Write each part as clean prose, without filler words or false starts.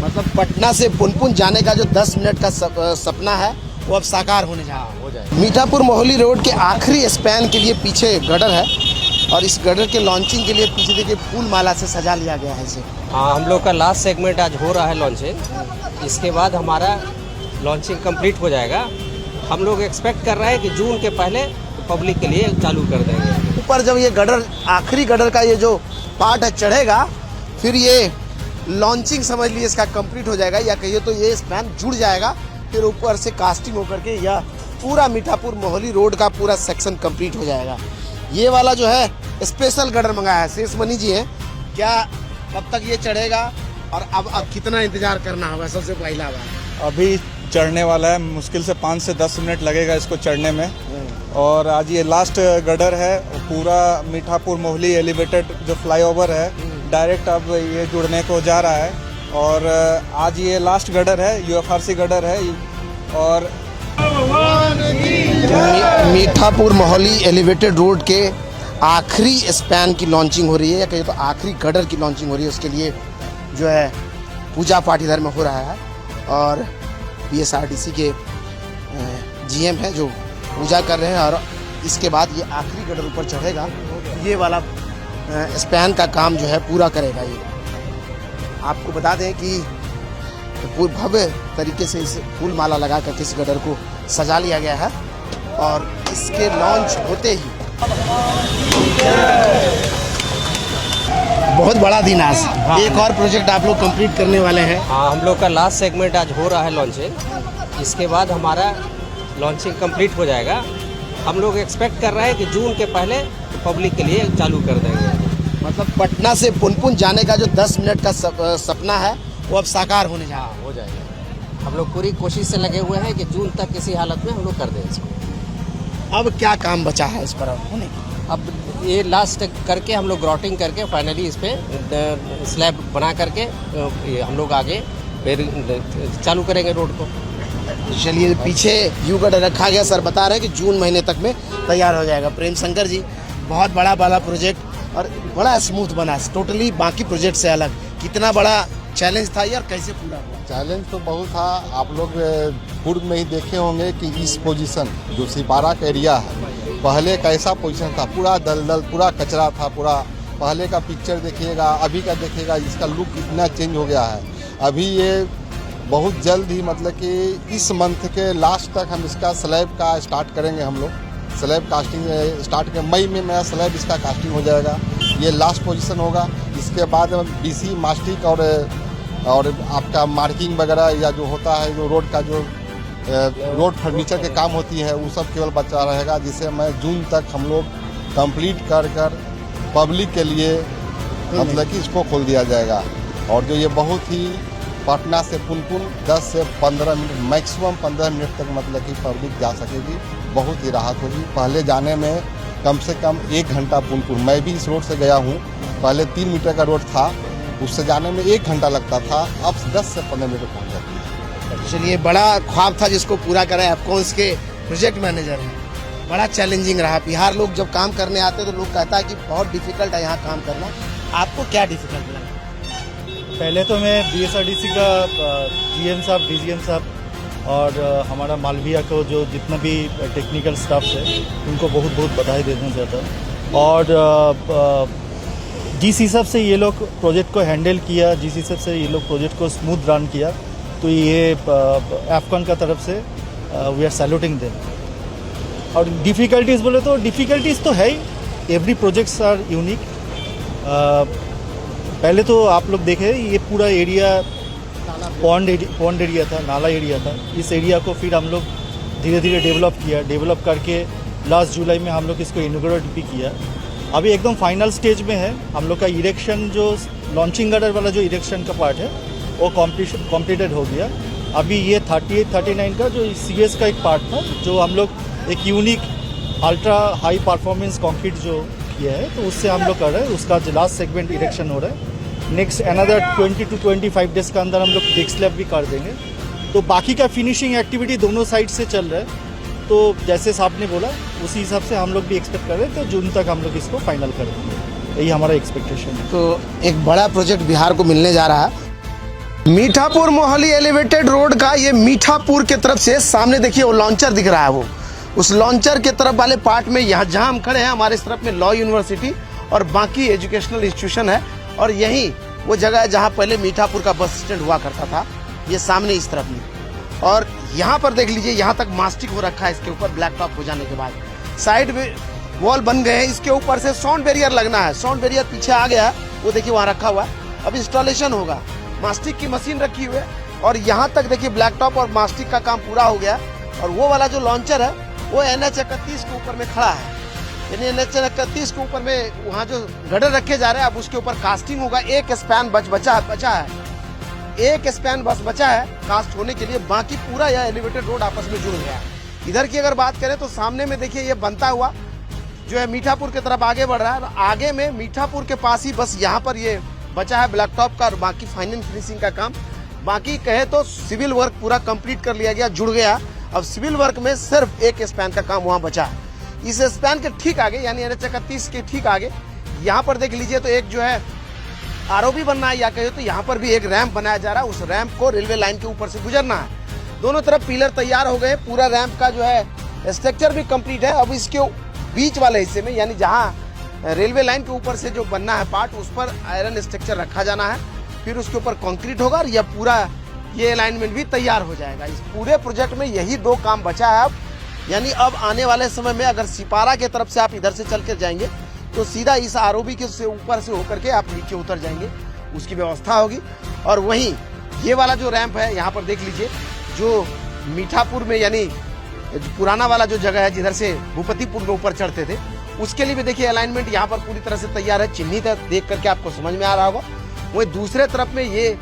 मतलब पटना से पुनपुन जाने का जो 10 मिनट का सपना है वो अब साकार होने जा रहा है। हो जाएगा। मीठापुर मोहाली रोड के आखिरी स्पैन के लिए पीछे गडर है और इस गडर के लॉन्चिंग के लिए पीछे देखिए फूल माला से सजा लिया गया है इसे। हाँ, हम लोग का लास्ट सेगमेंट आज हो रहा है लॉन्चिंग। इसके बाद हमारा लॉन्चिंग कंप्लीट हो जाएगा। हम लोग एक्सपेक्ट कर रहे हैं कि जून के पहले पब्लिक के लिए चालू कर देंगे। ऊपर जब ये गडर आखिरी गडर का ये जो पार्ट है चढ़ेगा फिर ये लॉन्चिंग समझ लीजिए इसका कंप्लीट हो जाएगा, या कहिए तो ये स्पैन जुड़ जाएगा। फिर ऊपर से कास्टिंग होकर के यह पूरा मीठापुर मोहाली रोड का पूरा सेक्शन कंप्लीट हो जाएगा। ये वाला जो है स्पेशल गडर मंगाया है शेष मनी जी हैं, क्या कब तक ये चढ़ेगा और अब कितना इंतजार करना होगा? सबसे पहला बात अभी चढ़ने वाला है, मुश्किल से 5 से 10 मिनट लगेगा इसको चढ़ने में। और आज ये लास्ट गडर है, पूरा मीठापुर मोहाली एलिवेटेड जो फ्लाईओवर है डायरेक्ट अब ये जुड़ने को जा रहा है। और आज ये लास्ट गडर है, यूएफआरसी गडर है। और मीठापुर मोहाली एलिवेटेड रोड के आखिरी स्पैन की लॉन्चिंग हो रही है, या कहिए तो आखिरी गडर की लॉन्चिंग हो रही है। उसके लिए जो है पूजा पाठ इधर में हो रहा है और बीएसआरटीसी के जीएम है जो पूजा कर रहे हैं। और इसके बाद ये आखिरी गडर ऊपर चढ़ेगा, ये वाला स्पैन का काम जो है पूरा करेगा। ये आपको बता दें कि पूर्ण भव्य तरीके से इस फूल माला लगा करके इस गडर को सजा लिया गया है और इसके लॉन्च होते ही बहुत बड़ा दिन आज। हाँ। एक और प्रोजेक्ट आप लोग कंप्लीट करने वाले हैं। हाँ, हम लोग का लास्ट सेगमेंट आज हो रहा है लॉन्चिंग। इसके बाद हमारा लॉन्चिंग कंप्लीट हो जाएगा। हम लोग एक्सपेक्ट कर रहे हैं कि जून के पहले पब्लिक के लिए चालू कर देंगे। मतलब पटना से पुनपुन जाने का जो 10 मिनट का सपना है वो अब साकार होने जा रहा है। हो जाएगा। हम लोग पूरी कोशिश से लगे हुए हैं कि जून तक किसी हालत में हम लोग कर दें इसको। अब क्या काम बचा है इस पर अब होने की? अब ये लास्ट करके हम लोग ग्राउटिंग करके फाइनली इस पर स्लैब बना करके हम लोग आगे फिर चालू करेंगे रोड को। चलिए पीछे यू गडर रखा गया, सर बता रहे हैं कि जून महीने तक में तैयार हो जाएगा। प्रेम शंकर जी, बहुत बड़ा वाला प्रोजेक्ट और बड़ा स्मूथ बना, टोटली बाकी प्रोजेक्ट से अलग। कितना बड़ा चैलेंज था यार, कैसे पूरा हुआ? चैलेंज तो बहुत था। आप लोग पूर्व में ही देखे होंगे कि इस पोजीशन जो सिपारा का एरिया है पहले कैसा पोजीशन था, पूरा दलदल, पूरा कचरा था। पूरा पहले का पिक्चर देखिएगा, अभी का देखिएगा, इसका लुक कितना चेंज हो गया है। अभी ये बहुत जल्द ही मतलब कि इस मंथ के लास्ट तक हम इसका स्लैब का स्टार्ट करेंगे। हम लोग स्लैब कास्टिंग स्टार्ट के मई में मेरा स्लैब इसका कास्टिंग हो जाएगा। ये लास्ट पोजीशन होगा। इसके बाद बीसी मास्टिक और आपका मार्किंग वगैरह या जो होता है जो रोड का जो रोड फर्नीचर के काम होती है वो सब केवल बचा रहेगा, जिसे मैं जून तक हम लोग कंप्लीट कर पब्लिक के लिए मतलब कि इसको खोल दिया जाएगा। और जो ये बहुत ही पटना से पुनपुन 10 से 15 मिनट मैक्सिमम 15 मिनट तक मतलब कि पब्लिक जा सकेगी, बहुत ही राहत होगी। पहले जाने में कम से कम 1 घंटा पुनपुन, मैं भी इस रोड से गया हूँ, पहले 3 मीटर का रोड था, उससे जाने में 1 घंटा लगता था, अब 10 से 15 मिनट पहुँच जाती है। चलिए बड़ा ख्वाब था जिसको पूरा करा है। आपको इसके प्रोजेक्ट मैनेजर हैं, बड़ा चैलेंजिंग रहा। बिहार लोग जब काम करने आते हैं तो लोग कहता है कि बहुत डिफिकल्ट है यहाँ काम करना। आपको क्या डिफिकल्ट लगा? पहले तो मैं बीएसआरटीसी का जीएम साहब, डीजीएम साहब और हमारा मालविया को जो जितना भी टेक्निकल स्टाफ है उनको बहुत बहुत बधाई देना चाहता हूँ। और जिस हिसाब से ये लोग प्रोजेक्ट को हैंडल किया, जिस हिसाब से ये लोग प्रोजेक्ट को स्मूथ रन किया, तो ये एफकॉन का तरफ से वी आर सैल्यूटिंग देम। और डिफ़िकल्टीज़ बोले तो डिफ़िकल्टीज़ तो है ही, एवरी प्रोजेक्ट्स आर यूनिक। पहले तो आप लोग देखें ये पूरा एरिया पॉन्ड एरिया था, नाला एरिया था। इस एरिया को फिर हम लोग धीरे धीरे डेवलप करके लास्ट जुलाई में हम लोग इसको इनॉग्रेट भी किया। अभी एकदम फाइनल स्टेज में है। हम लोग का इरेक्शन जो लॉन्चिंग गडर वाला जो इरेक्शन का पार्ट है वो कम्प्लीटेड हो गया। अभी ये 38-39 का जो सीएस का एक पार्ट था जो हम लोग एक unique ultra high performance concrete जो किया है तो उससे हम लोग कर रहे हैं। उसका लास्ट सेगमेंट इरेक्शन हो रहा है। नेक्स्ट अनदर 20 to 25 डेज के अंदर हम लोग डेक स्लैब भी कर देंगे। तो बाकी का फिनिशिंग एक्टिविटी दोनों साइड से चल रहा है। तो जैसे साहब ने बोला उसी हिसाब से हम लोग भी एक्सपेक्ट कर रहे हैं, तो जून तक हम लोग इसको फाइनल कर देंगे, यही हमारा एक्सपेक्टेशन है। तो एक बड़ा प्रोजेक्ट बिहार को मिलने जा रहा है। मीठापुर मोहाली एलिवेटेड रोड का ये मीठापुर के तरफ से सामने देखिए वो लॉन्चर दिख रहा है, वो उस लॉन्चर के तरफ वाले पार्ट में यहाँ जहाँ हम खड़े हैं हमारे इस तरफ में लॉ यूनिवर्सिटी और बाकी एजुकेशनल इंस्टीट्यूशन है, और यही वो जगह है जहाँ पहले मीठापुर का बस स्टैंड हुआ करता था, ये सामने इस तरफ में। और यहाँ पर देख लीजिए यहाँ तक मास्टिक हो रखा है, इसके ऊपर ब्लैक टॉप हो जाने के बाद साइड में वॉल बन गए हैं, इसके ऊपर से साउंड बैरियर लगना है, साउंड बैरियर पीछे आ गया है, वो देखिए वहाँ रखा हुआ है, अब इंस्टॉलेशन होगा, मास्टिक की मशीन रखी हुई है, और यहाँ तक देखिए ब्लैक टॉप और मास्टिक का काम पूरा हो गया। और वो वाला जो लॉन्चर है वो NH-31 के ऊपर में खड़ा है, यानी NH-31 के ऊपर में वहाँ जो गडर रखे जा रहे हैं, अब उसके ऊपर कास्टिंग होगा। एक स्पैन बचा है, एक स्पैन बस बचा है कास्ट होने के लिए, बाकी पूरा यह एलिवेटेड रोड आपस में जुड़ गया है। इधर की अगर बात करें तो सामने में देखिए ये बनता हुआ जो है मीठापुर की तरफ आगे बढ़ रहा है, आगे में मीठापुर के पास ही बस यहाँ पर ये बचा है ब्लैक टॉप का और बाकी फाइनल फिनिशिंग का काम। बाकी कहे तो सिविल वर्क पूरा कंप्लीट कर लिया गया, जुड़ गया। अब सिविल वर्क में सिर्फ एक स्पैन का काम वहाँ बचा है। इस स्पैन के ठीक आगे यानी NH-31 के ठीक आगे यहाँ पर देख लीजिए तो एक जो है ROB बनना है, या कहे तो यहाँ पर भी एक रैंप बनाया जा रहा है, उस रैंप को रेलवे लाइन के ऊपर से गुजरना है। दोनों तरफ पिलर तैयार हो गए, पूरा रैंप का जो है स्ट्रक्चर भी कंप्लीट है। अब इसके बीच वाले हिस्से में यानी जहाँ रेलवे लाइन के ऊपर से जो बनना है पार्ट, उस पर आयरन स्ट्रक्चर रखा जाना है, फिर उसके ऊपर कंक्रीट होगा और यह पूरा ये अलाइनमेंट भी तैयार हो जाएगा। इस पूरे प्रोजेक्ट में यही दो काम बचा है अब, यानी अब आने वाले समय में अगर सिपारा के तरफ से आप इधर से चल कर जाएंगे तो सीधा इस ROB के से ऊपर से होकर के आप नीचे उतर जाएंगे, उसकी व्यवस्था होगी। और वहीं ये वाला जो रैंप है यहाँ पर देख लीजिए, जो मीठापुर में यानी पुराना वाला जो जगह है जिधर से भूपतिपुर में ऊपर चढ़ते थे, उसके लिए भी देखिए अलाइनमेंट यहाँ पर पूरी तरह से तैयार है, चिन्हित है, देख करके आपको समझ में आ रहा होगा। वही दूसरे तरफ में ये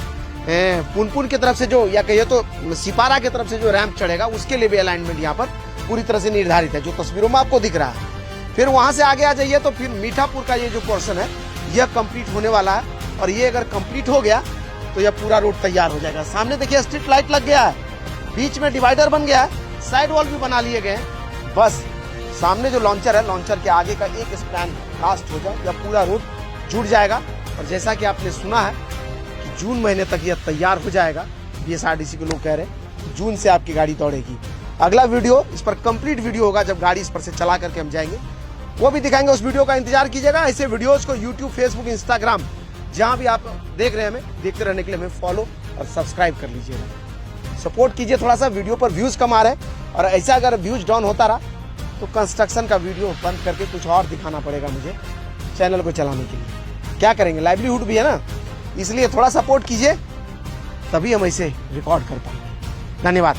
पुनपुन की तरफ से जो या कहिए तो सिपारा की तरफ से जो रैंप चढ़ेगा उसके लिए भी अलाइनमेंट यहाँ पर पूरी तरह से निर्धारित है, जो तस्वीरों में आपको दिख रहा है। फिर वहाँ से आगे आ जाइए तो फिर मीठापुर का ये जो पोर्शन है यह कंप्लीट होने वाला है, और ये अगर कंप्लीट हो गया तो यह पूरा रोड तैयार हो जाएगा। सामने देखिए स्ट्रीट लाइट लग गया है, बीच में डिवाइडर बन गया है, साइड वॉल भी बना लिए गए हैं। बस सामने जो लॉन्चर है, लॉन्चर के आगे का एक स्पैन कास्ट हो जाए या पूरा रोड जुड़ जाएगा। और जैसा कि आपने सुना है कि जून महीने तक यह तैयार हो जाएगा, BSRTC के लोग कह रहे हैं जून से आपकी गाड़ी दौड़ेगी। अगला वीडियो इस पर कंप्लीट वीडियो होगा, जब गाड़ी इस पर से चला करके हम जाएंगे वो भी दिखाएंगे, उस वीडियो का इंतजार कीजिएगा। ऐसे वीडियोस को YouTube, Facebook, Instagram जहाँ भी आप देख रहे हैं हमें देखते रहने के लिए हमें फॉलो और सब्सक्राइब कर लीजिएगा, सपोर्ट कीजिए। थोड़ा सा वीडियो पर व्यूज कम आ रहे हैं, और ऐसा अगर व्यूज डाउन होता रहा तो कंस्ट्रक्शन का वीडियो बंद करके कुछ और दिखाना पड़ेगा मुझे चैनल को चलाने के लिए। क्या करेंगे, लाइवलीहुड भी है ना, इसलिए थोड़ा सपोर्ट कीजिए, तभी हम इसे रिकॉर्ड कर पाएंगे। धन्यवाद।